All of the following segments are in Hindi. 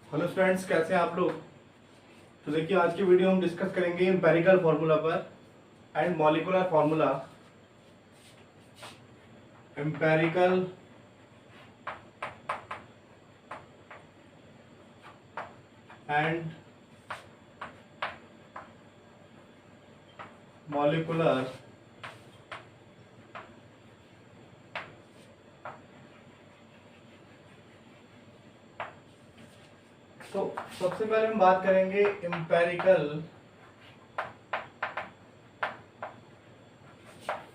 हेलो स्टूडेंट्स, कैसे हैं आप लोग। तो देखिए, आज की वीडियो हम डिस्कस करेंगे एम्पेरिकल फार्मूला पर and molecular formula. Empirical and molecular तो सबसे पहले हम बात करेंगे एम्पेरिकल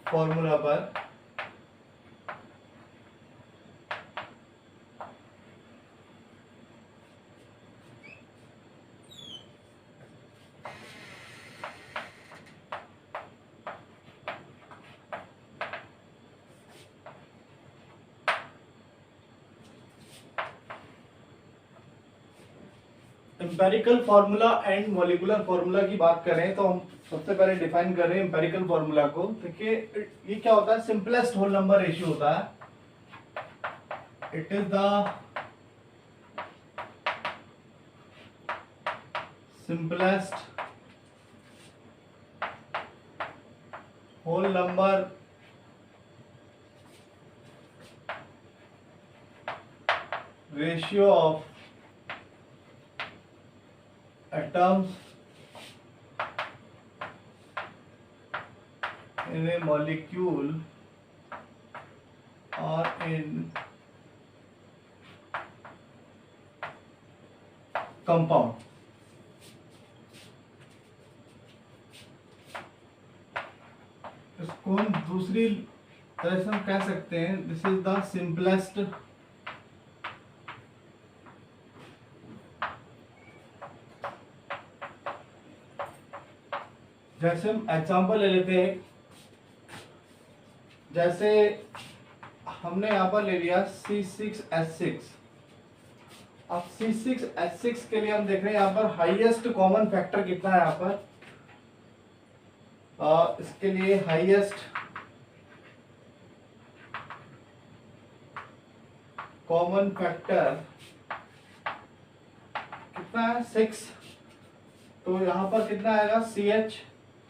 फार्मूला पर। Empirical formula and molecular formula की बात करें तो हम सबसे पहले डिफाइन कर रहे हैं एम्पेरिकल फार्मूला को। देखिए, ये क्या होता है, सिंपलेस्ट होल नंबर रेशियो होता है। It is the simplest whole number ratio of atoms in a molecule or in compound। इसको हम दूसरी तरह से हम कह सकते हैं, दिस इज द सिंपलेस्ट जैसे हम एग्जांपल ले लेते हैं। जैसे हमने यहाँ पर ले लिया C6H6। अब C6H6 के लिए हम देख रहे हैं यहाँ पर हाईएस्ट कॉमन फैक्टर कितना है। यहाँ पर इसके लिए हाईएस्ट कॉमन फैक्टर कितना है, 6। तो यहाँ पर कितना आएगा, CH।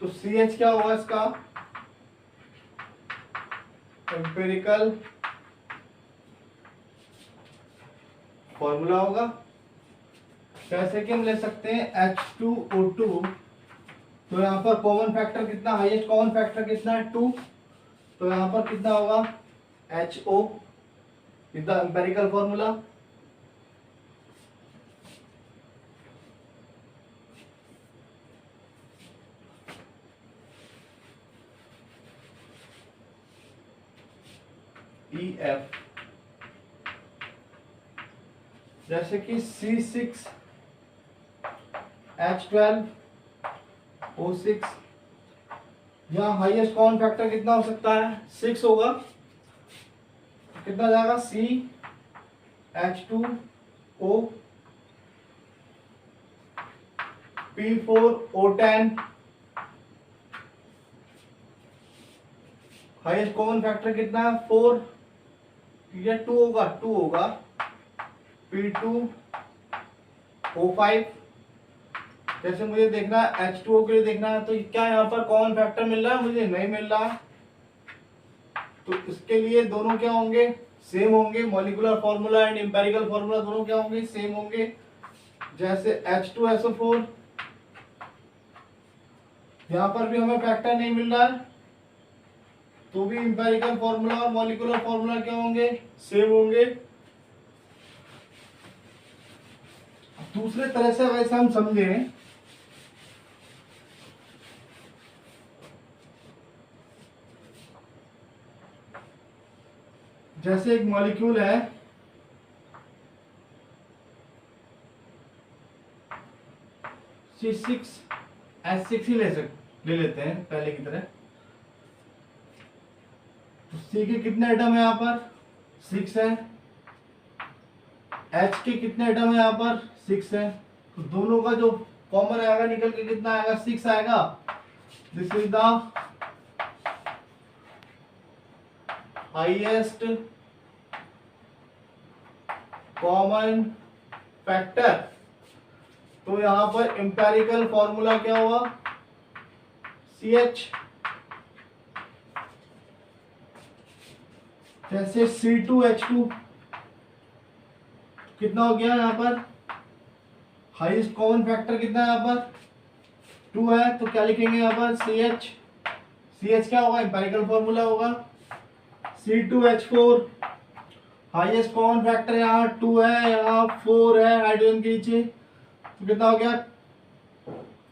तो CH क्या होगा, इसका एम्पिरिकल फॉर्मूला होगा। जैसे कि हम ले सकते हैं H2O2। तो यहाँ पर कॉमन फैक्टर कितना, हाईएस्ट कॉमन फैक्टर कितना है, 2। तो यहाँ पर कितना होगा, HO is the empirical formula. EF। जैसे कि C6H12O6, यहाँ हाईएस्ट कॉमन फैक्टर कितना हो सकता है, 6 होगा। कितना जाएगा, CH2O P4O10, highest common factor कितना है, 4। ये 2 होगा, 2 होगा। P2O5। जैसे मुझे देखना है H2O के लिए देखना है, तो क्या यहाँ पर कॉमन फैक्टर मिल रहा है, मुझे नहीं मिल रहा है। तो इसके लिए दोनों क्या होंगे, सेम होंगे। Molecular formula and empirical formula दोनों क्या होंगे, सेम होंगे। जैसे H2SO4, यहाँ पर भी हमें फैक्टर नहीं मिल रहा है, तो भी एम्पिरिकल फार्मूला और मॉलिक्यूलर फार्मूला क्या होंगे, सेम होंगे। दूसरे तरह से वैसे हम समझें, जैसे एक मॉलिक्यूल है C6H6 ही ले लेते हैं पहले की तरह। तो C के कितने एटम है, यहाँ पर 6 है। H के कितने एटम है, यहाँ पर 6 है। तो दोनों का जो कॉमन आएगा निकल के कितना आएगा, 6 आएगा। This is the highest common factor, तो यहां पर एम्पेरिकल फॉर्मूला क्या हुआ, CH। जैसे C2H2 कितना हो गया यहाँ पर, हाईएस्ट कॉमन फैक्टर कितना है यहाँ पर 2 है, तो क्या लिखेंगे यहाँ पर CH। CH क्या होगा, एम्पेरिकल फॉर्मूला होगा। C2H4 हाईएस्ट कॉमन फैक्टर यहाँ 2 है, यहाँ 4 है हाइड्रोजन के नीचे, तो कितना हो गया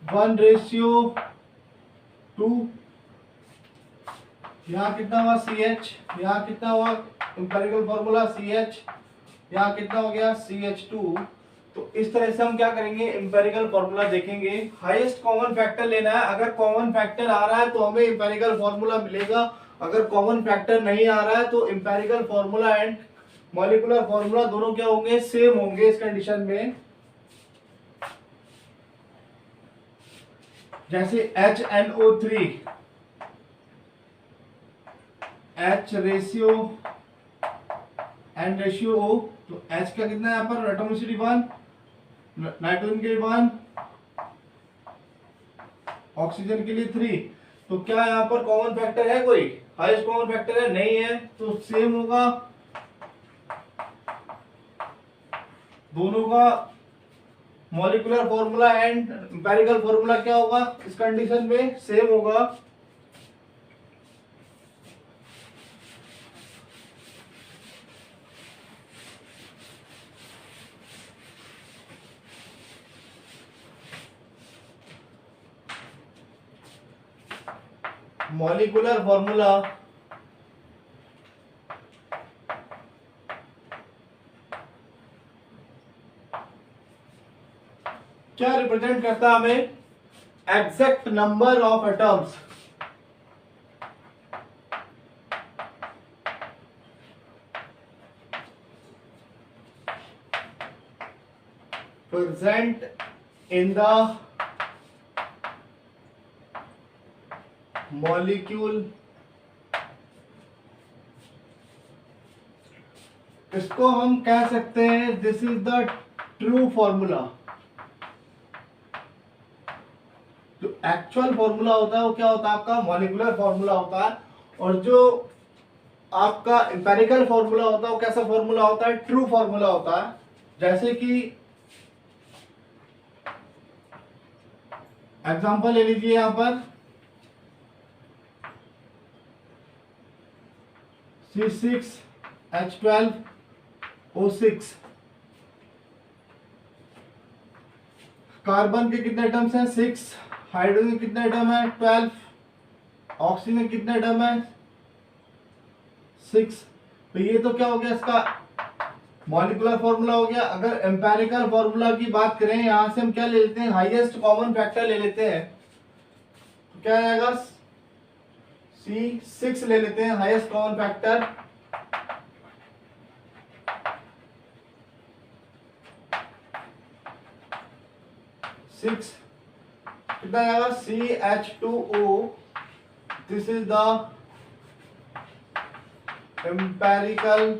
1:2। यहाँ कितना हुआ CH, यहाँ कितना हुआ एम्पेरिकल फॉर्मूला CH, यहाँ कितना हो गया CH2। तो इस तरह से हम क्या करेंगे, एम्पेरिकल फॉर्मूला देखेंगे। हाईएस्ट कॉमन फैक्टर लेना है, अगर कॉमन फैक्टर आ रहा है तो हमें एम्पेरिकल फॉर्मूला मिलेगा, अगर कॉमन फैक्टर नहीं आ रहा है तो empirical formula and molecular formula दोनों क्या होंगे, सेम होंगे इस कंडीशन में। जैसे HNO3 H ratio and ratio O, तो H का कितना है यहाँ पर एटॉमिसिटी 1, नाइट्रोजन के लिए 1, ऑक्सीजन के लिए 3, तो क्या यहाँ पर कॉमन फैक्टर है, कोई हाईएस्ट कॉमन फैक्टर है, नहीं है, तो सेम होगा दोनों का molecular formula and empirical formula क्या होगा इस कंडीशन में, सेम होगा। मॉलिक्यूलर फॉर्मूला क्या रिप्रेजेंट करता है हमें, exact number of atoms, present in the molecule। इसको हम कह सकते हैं this is the true formula. जो एक्चुअल फॉर्मूला होता है वो क्या होता है, आपका मॉलिक्यूलर फॉर्मूला होता है, और जो आपका एम्पेरिकल फॉर्मूला होता है वो कैसा फॉर्मूला होता है, ट्रू फॉर्मूला होता है। जैसे कि एग्जांपल ले लीजिए यहां पर C6H12O6, कार्बन के कितने एटम्स हैं 6, हाइड्रोजन कितने एटम है 12, ऑक्सीजन कितने एटम है 6। तो ये तो क्या हो गया, इसका मॉलिक्यूलर फॉर्मूला हो गया। अगर एम्पेरिकल फॉर्मूला की बात करें, यहां से हम क्या ले लेते हैं, हाईएस्ट कॉमन फैक्टर ले लेते हैं, तो क्या आएगा C6 ले लेते हैं हाईएस्ट कॉमन फैक्टर, सिक्स कितना आएगा CH2O। This is the empirical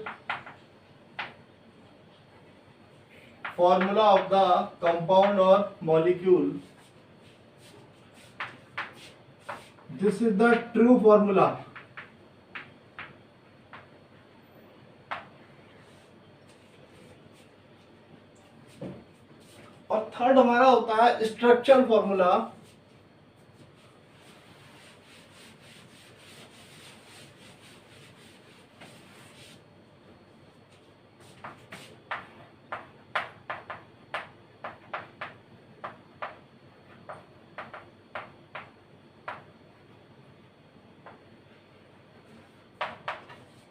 formula of the compound or molecule। This is the true formula। और थर्ड हमारा होता है स्ट्रक्चरल फॉर्मूला।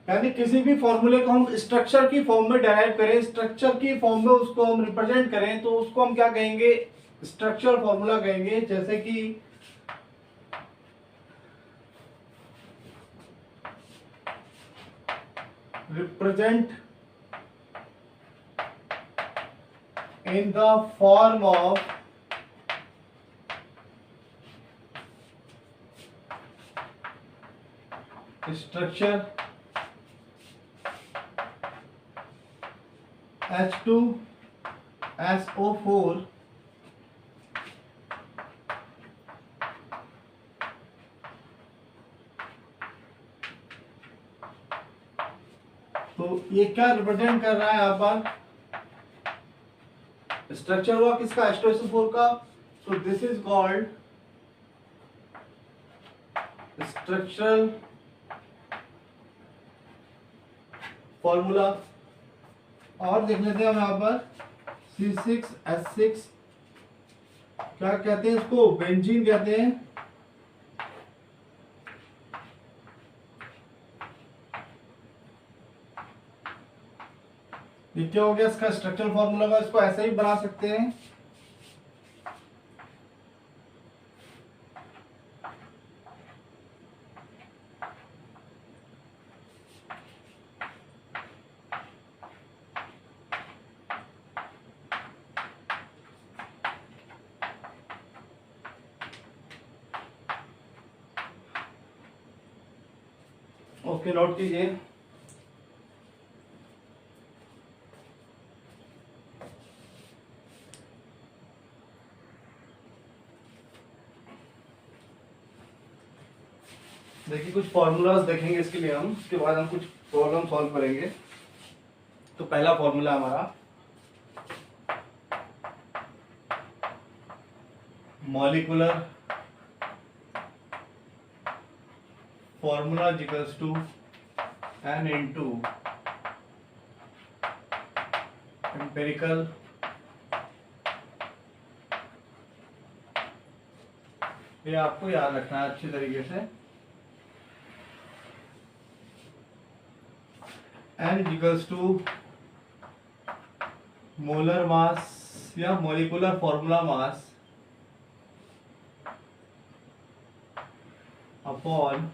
यानी किसी भी फॉर्मूले को हम स्ट्रक्चर की फॉर्म में डेराइव करें, स्ट्रक्चर की फॉर्म में उसको हम रिप्रेजेंट करें, तो उसको हम क्या कहेंगे, स्ट्रक्चरल फॉर्मूला कहेंगे। जैसे कि represent in the form of structure H2 SO4 तो ये क्या रिप्रेजेंट कर रहा है यहाँ पर? स्ट्रक्चर हुआ किसका? H2SO4 का। तो this is called structural formula. और देख लेते हैं हम यहाँ पर C6H6 क्या कहते हैं इसको? बेंजीन कहते हैं। ये क्या हो गया इसका स्ट्रक्चरल फॉर्मूला का? इसको ऐसे ही बना सकते हैं। ओके, नोट कीजिए। देखिए कुछ फॉर्मूलाज देखेंगे इसके लिए हम, उसके बाद हम कुछ प्रॉब्लम सॉल्व करेंगे। तो पहला फॉर्मूला हमारा molecular formula equals to n into empirical ये आपको याद रखना है अच्छी तरीके से। n equals to molar mass या molecular formula mass upon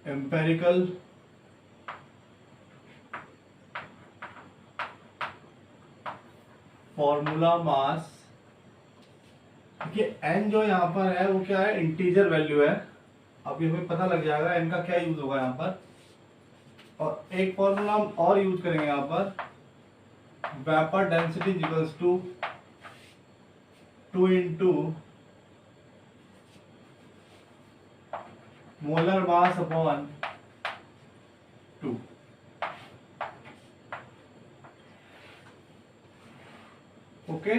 empirical formula mass. देखिए n जो यहाँ पर है वो क्या है? इंटीजर वैल्यू है। अब ये हमें पता लग जाएगा n का क्या यूज होगा यहाँ पर। और एक फॉर्मूला हम और यूज करेंगे यहाँ पर, vapour density equals to 2 into molar mass upon 2। Okay,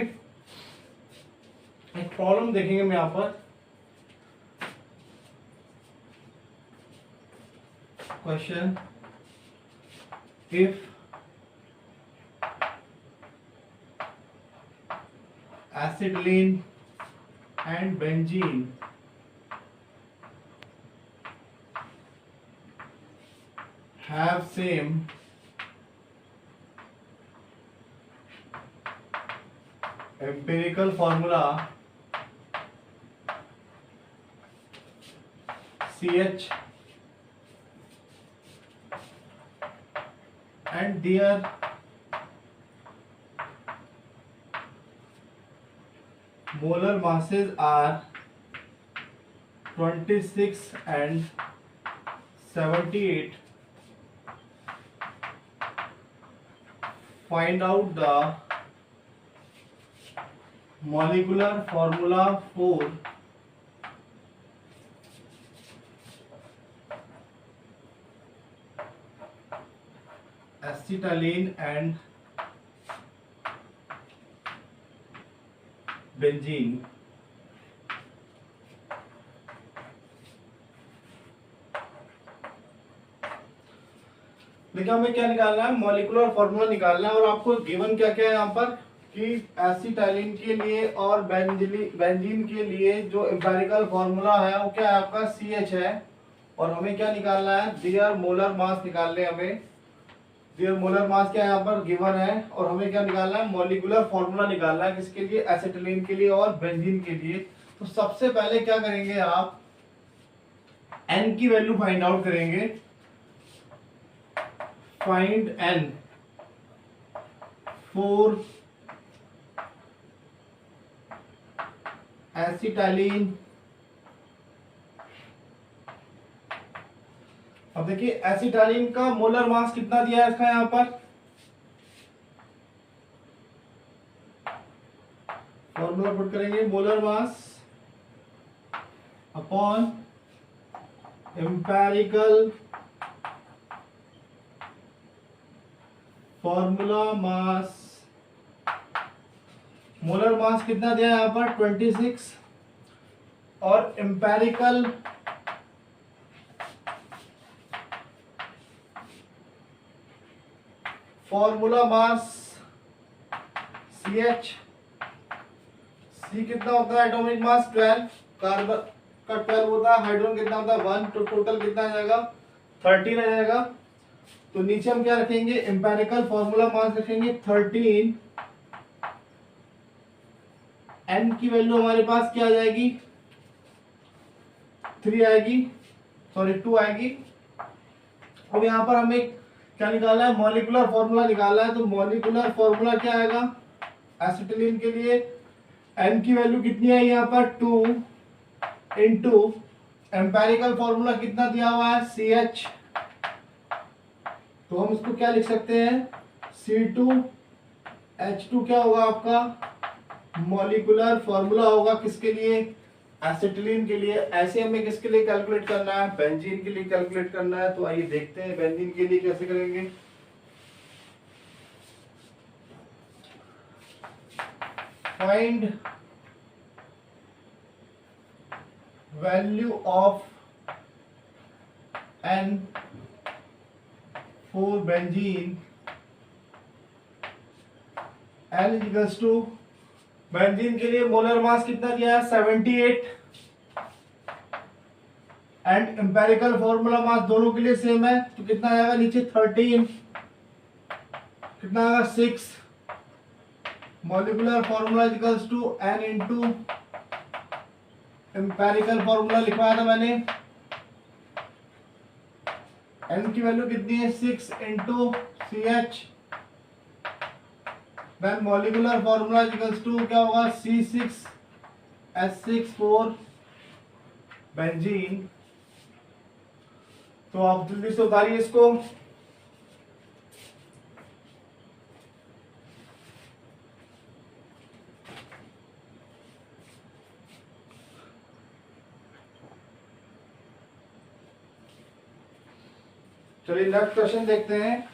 एक प्रॉब्लम देखेंगे हम यहाँ पर। Question, if acetylene and benzene have same empirical formula CH and their molar masses are 26 and 78. Find out the molecular formula for acetylene and benzene। देखिए हमें क्या निकालना है? मॉलिक्यूलर फॉर्मूला निकालना है। और आपको गिवन क्या क्या है यहाँ पर कि एसिटाइलिन के लिए और बेंजीन के लिए जो एम्पिरिकल फॉर्मूला है वो क्या है आपका? CH है। और हमें क्या निकालना है? देयर मोलर मास निकालने हमें। देयर मोलर मास क्या है यहाँ पर? गिवन है। और हमें क्या निकालना है? मॉलिक्यूलर फॉर्मूला निकालना है। किसके लिए? एसिटाइलिन के लिए और बेंजीन के लिए। तो सबसे पहले क्या करेंगे आप? n की वैल्यू फाइंड आउट करेंगे। Find n for acetylene. अब देखिए एसिटाइलिन का मोलर मास कितना दिया है इसका यहाँ पर? फॉर्मूला पुट करेंगे molar mass upon empirical formula मास। मोलर मास कितना दिया है यहाँ पर 26 और एम्पेरिकल फॉर्मूला मास CH। C कितना होता है एटॉमिक मास 12, कार्बन का 12 होता है, हाइड्रोजन कितना होता है 1, तो टोटल कितना आ जाएगा 13 आ जाएगा। तो नीचे हम क्या रखेंगे एम्पेरिकल फॉर्मूला मास रखेंगे 13, n की वैल्यू हमारे पास क्या आ जाएगी 3 आएगी, सॉरी 2 आएगी। अब यहाँ पर हमें क्या निकालना है मॉलिक्यूलर फॉर्मूला निकालना है। तो मॉलिक्यूलर फॉर्मूला क्या आएगा एसिटिलीन के लिए, n की वैल्यू कितनी है यहाँ पर 2 इंटू एम्पेरिकल फॉर्मूला कितना दिया हुआ है CH, तो हम इसको क्या लिख सकते हैं C2H2 क्या होगा आपका मॉलिक्यूलर फॉर्मूला होगा किसके लिए एसिटिलीन के लिए। ऐसे हमें किसके लिए कैलकुलेट करना है बेंजीन के लिए कैलकुलेट करना है। तो आइए देखते हैं बेंजीन के लिए कैसे करेंगे। Find value of N for benzene, N equals to benzene के लिए मोलर मास कितना दिया है 78 एंड एम्पेरिकल फॉर्मूला मास दोनों के लिए सेम है, तो कितना आएगा नीचे 13, कितना आएगा 6, molecular formula equals to N into empirical formula लिखवाया था मैंने, N की वैल्यू कितनी है 6 into CH, then molecular formula equals to क्या होगा C6H6 बेंजीन। तो आप जल्दी से उतारिए इसको। चलिए नेक्स्ट क्वेश्चन देखते हैं।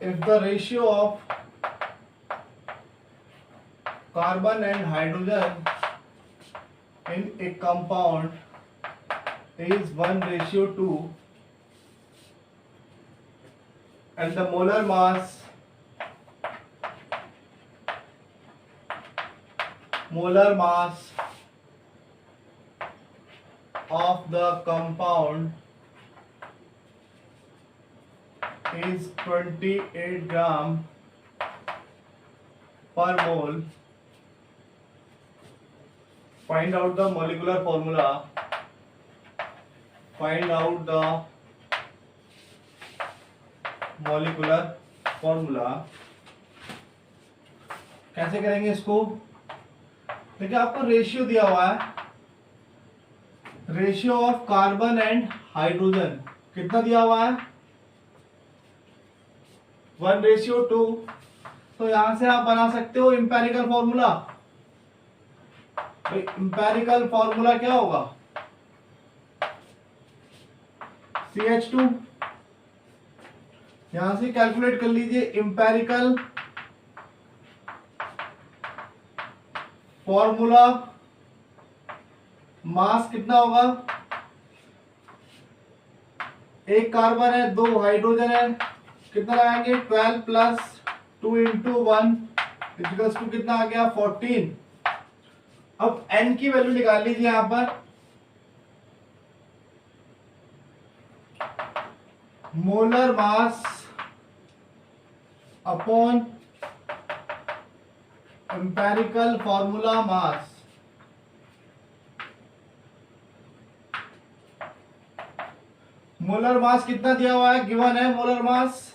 If the ratio of carbon and hydrogen in a compound is 1:2 and the molar mass of the compound is 28 gram per mole, find out the molecular formula, find out the molecular formula। कैसे करेंगे इसको, देखिए आपको रेशियो दिया हुआ है, ratio of carbon and hydrogen कितना दिया हुआ है 1:2। तो यहां से आप बना सकते हो इंपेरिकल फॉर्मूला। तो इंपेरिकल फॉर्मूला क्या होगा CH2, यहां से कैलकुलेट कर लीजिए इंपेरिकल फॉर्मूला मास कितना होगा, एक कार्बन है 2 हाइड्रोजन है, कितना लगाएंगे 12 प्लस 2 इंटू 1 इक्वल्स टू कितना आ गया 14। अब n की वैल्यू निकाल लीजिए यहां पर, molar mass upon empirical formula मास। मोलर मास कितना दिया हुआ है गिवन है मोलर मास,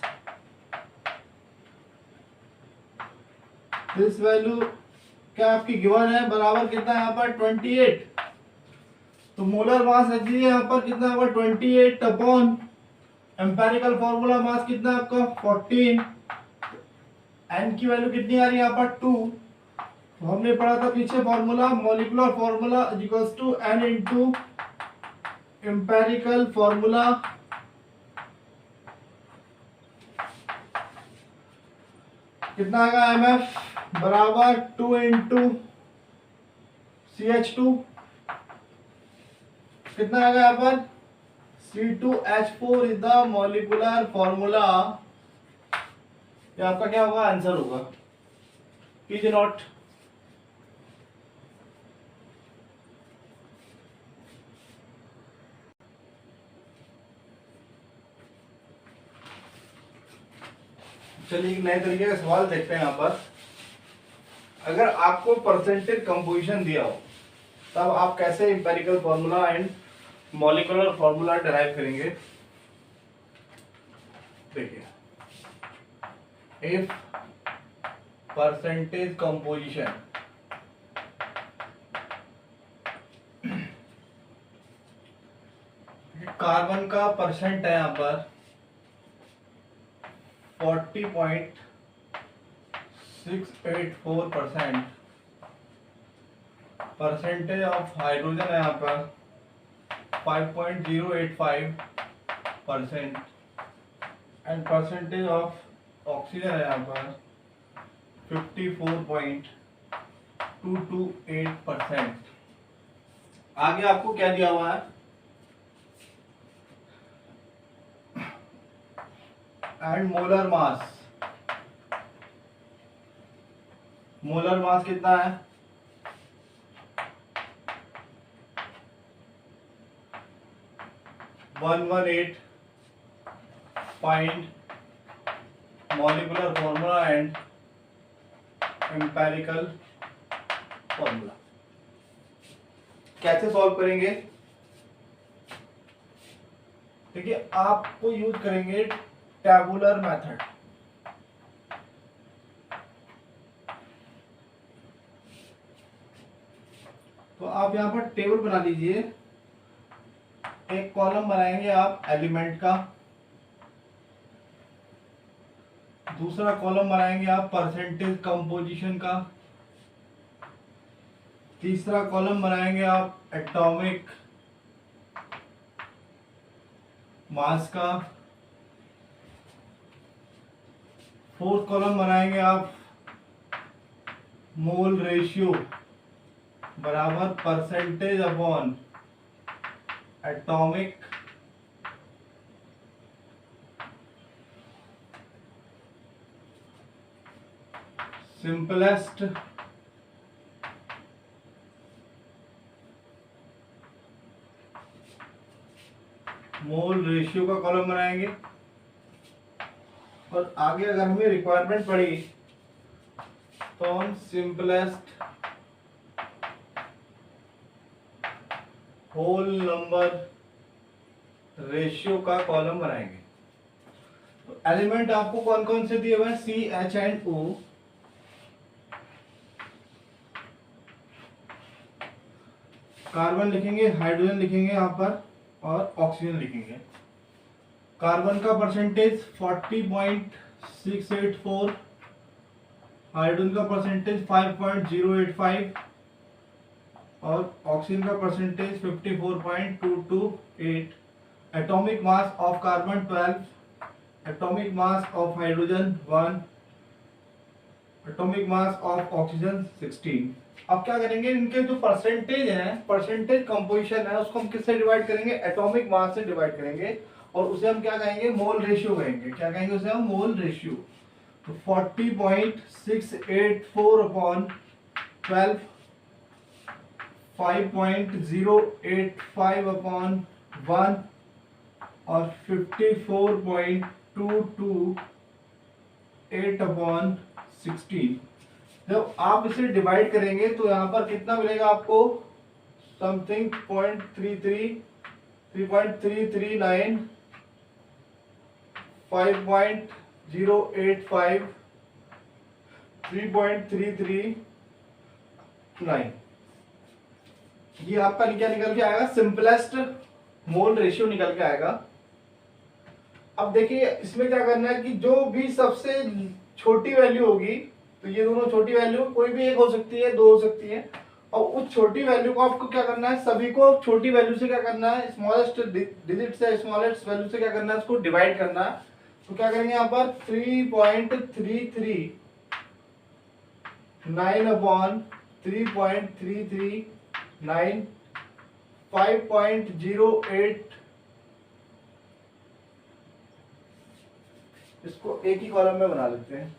दिस वैल्यू क्या आपकी गिवन है, बराबर कितना है यहाँ पर 28। तो मोलर मास रख दीजिए यहाँ पर, कितना होगा 28 अपॉन एम्पेरिकल फॉर्मूला मास कितना है आपका 14। एन की वैल्यू कितनी आ रही है यहाँ पर 2। तो हमने पढ़ा था पीछे formula, molecular formula equals to N into empirical formula कितना आएगा एमएफ बराबर 2 इंटू CH2 कितना आएगा यहाँ पर C2H4 is the molecular formula. ये आपका क्या होगा, आंसर होगा। कीजिए नोट। चलिए एक नए तरीके का सवाल देखते हैं यहाँ पर। अगर आपको परसेंटेज कंपोजिशन दिया हो तब आप कैसे empirical formula and molecular formula derive करेंगे। देखिए, इफ परसेंटेज कंपोजिशन कार्बन का परसेंट है यहाँ पर 40.684%, परसेंटेज ऑफ हाइड्रोजन है यहाँ पर 5.085% एंड परसेंटेज ऑफ ऑक्सीजन है यहाँ पर 54.228%। आगे आपको क्या दिया हुआ है, and molar mass. Molar mass कितना है 118 find molecular formula and empirical formula. कैसे सॉल्व करेंगे, देखिए आपको यूज करेंगे टैबुलर मेथड। तो आप यहां पर टेबल बना लीजिए। एक कॉलम बनाएंगे आप एलिमेंट का, दूसरा कॉलम बनाएंगे आप परसेंटेज कंपोजिशन का, तीसरा कॉलम बनाएंगे आप एटॉमिक मास का, फोर्थ कॉलम बनाएंगे आप मोल रेशियो बराबर percentage upon atomic simplest mole ratio का कॉलम बनाएंगे। और आगे अगर हमें रिक्वायरमेंट पड़ी तो हम सिंपलेस्ट होल नंबर रेशियो का कॉलम बनाएंगे। तो एलिमेंट आपको कौन कौन से दिए हुए हैं, C H and O. Carbon लिखेंगे, हाइड्रोजन लिखेंगे यहाँ पर और ऑक्सीजन लिखेंगे। कार्बन का परसेंटेज 40.684, हाइड्रोजन का परसेंटेज 5.085 और ऑक्सीजन का percentage 54.228। Atomic mass of carbon 12, atomic mass of hydrogen 1, atomic mass of oxygen 16। अब क्या करेंगे, इनके जो परसेंटेज है, परसेंटेज कंपोजिशन है, उसको हम किससे डिवाइड करेंगे, एटॉमिक मास से डिवाइड करेंगे और उसे हम क्या कहेंगे, मोल रेशियो कहेंगे। क्या कहेंगे उसे हम, मोल रेशियो। तो 40.684 अपॉन 12, 5.085 अपॉन 1 और 54.228 अपॉन 16। जब आप इसे डिवाइड करेंगे तो यहाँ पर कितना मिलेगा आपको, समथिंग 3.33, 3.339, 5.085, 3.33, 9। ये आपका क्या निकल के आएगा, सिंपलेस्ट मोल रेशियो निकल के आएगा। अब देखिए इसमें क्या करना है कि जो भी सबसे छोटी वैल्यू होगी, तो ये दोनों छोटी वैल्यू कोई भी एक हो सकती है, दो हो सकती है, और उस छोटी वैल्यू को आपको क्या करना है, सभी को छोटी वैल्यू से क्या करना है, स्मॉलेस्ट डिजिट से स्मॉलेस्ट वैल्यू से क्या करना है, उसको डिवाइड करना है। तो क्या करेंगे यहाँ पर 3.339 अपॉन 3.339 5.08, इसको एक ही कॉलम में बना लेते हैं।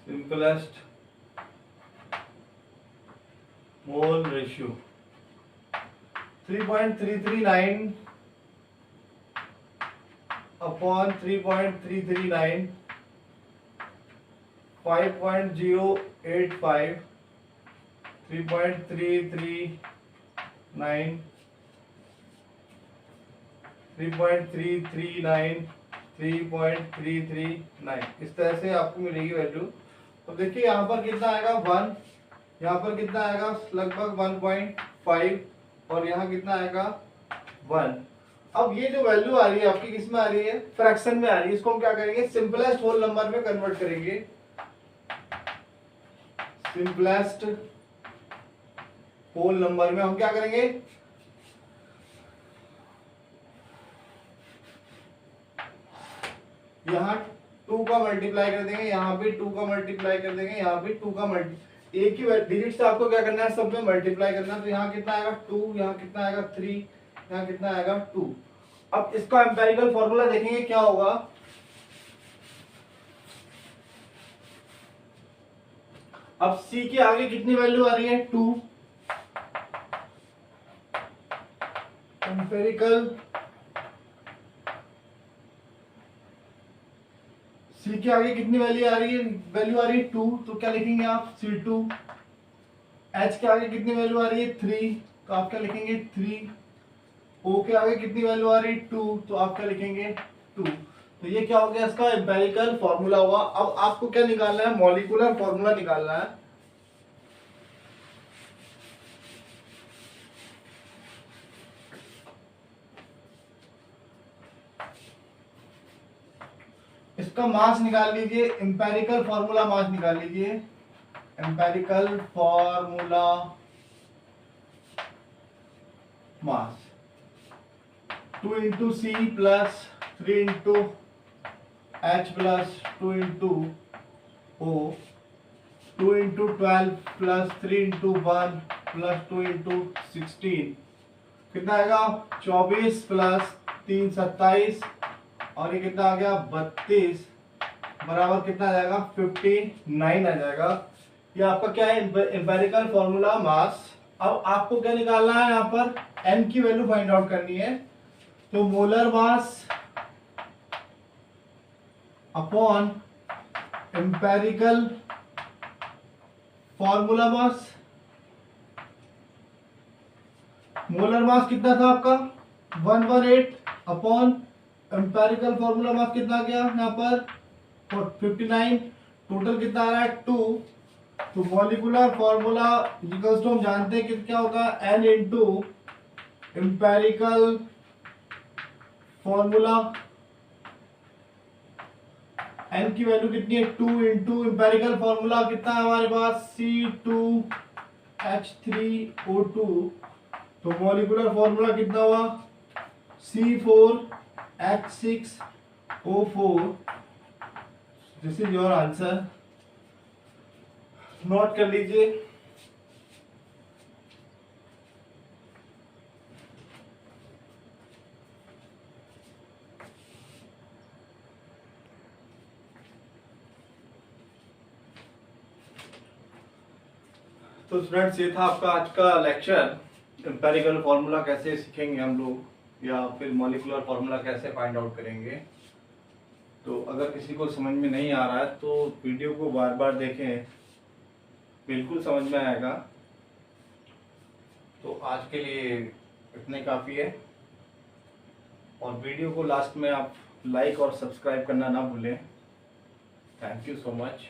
सिंपलेस्ट मोल रेशियो 3.339 अपॉन 3.339 5.085 3.339 3.339 3.339, इस तरह से आपको मिलेगी वैल्यू। तो देखिए यहाँ पर कितना आएगा 1, यहाँ पर कितना आएगा लगभग 1.5, और यहाँ कितना आएगा 1। अब ये जो वैल्यू आ रही है आपकी किस में आ रही है, फ्रैक्शन में आ रही है। इसको हम क्या करेंगे, सिंपलेस्ट होल नंबर में कन्वर्ट करेंगे। सिंपलेस्ट होल नंबर में हम क्या करेंगे, यहाँ 2 का मल्टीप्लाई कर देंगे, यहाँ भी 2 का मल्टीप्लाई कर देंगे, यहाँ भी 2 का मल्टी, एक ही डिजिट से आपको क्या करना है, सब में मल्टीप्लाई करना है। तो यहाँ कितना आएगा 2, यहाँ कितना आएगा 3, यहाँ कितना आएगा 2। अब इसका एम्पेरिकल फॉर्मूला देखेंगे क्या होगा। अब C के आगे कितनी वैल्यू आ रही है 2, एम्पेरिकल C के आगे कितनी वैल्यू आ रही है, 2, तो क्या लिखेंगे आप C2। H के आगे कितनी वैल्यू आ रही है 3, तो आप क्या लिखेंगे 3। O के आगे कितनी वैल्यू आ रही है 2, तो आप क्या लिखेंगे 2। तो ये क्या हो गया, इसका एम्पेरिकल फॉर्मूला हुआ। अब आपको क्या निकालना है, मॉलिक्यूलर फॉर्मूला निकालना है। इसका मास निकाल लीजिए, एम्पेरिकल फॉर्मूला मास निकाल लीजिए। Empirical formula mass 2 into C plus 3 into H plus 2 into O, 2 into 12 plus 3 into 1 plus 2 into 16, कितना आएगा 24 प्लस 3 27, और ये कितना आ गया 32, बराबर कितना आ जाएगा 59 आ जाएगा। ये आपका क्या है, एम्पेरिकल फॉर्मूला मास। अब आपको क्या निकालना है, यहाँ पर m की वैल्यू फाइंड आउट करनी है। तो molar mass upon empirical formula मास। मोलर मास कितना था आपका 118 अपॉन एम्पेरिकल फॉर्मूला मास कितना गया यहाँ पर 59, टोटल कितना आ रहा है 2। तो मॉलिक्यूलर फॉर्मूला इक्वल्स टू हम जानते हैं कि क्या होगा n into empirical formula, n की वैल्यू कितनी है 2 इंटू एम्पेरिकल फॉर्मूला कितना है हमारे पास C2H3O2। तो मॉलिक्यूलर फॉर्मूला कितना हुआ C4H6O4। This is your answer, note कर लीजिए। तो स्टूडेंट्स ये था आपका आज का लेक्चर। एम्पेरिकल फार्मूला कैसे सीखेंगे हम लोग, या फिर मॉलिक्यूलर फार्मूला कैसे फाइंड आउट करेंगे। तो अगर किसी को समझ में नहीं आ रहा है तो वीडियो को बार बार देखें, बिल्कुल समझ में आएगा। तो आज के लिए इतने काफ़ी है, और वीडियो को लास्ट में आप लाइक और सब्सक्राइब करना ना भूलें। Thank you so much.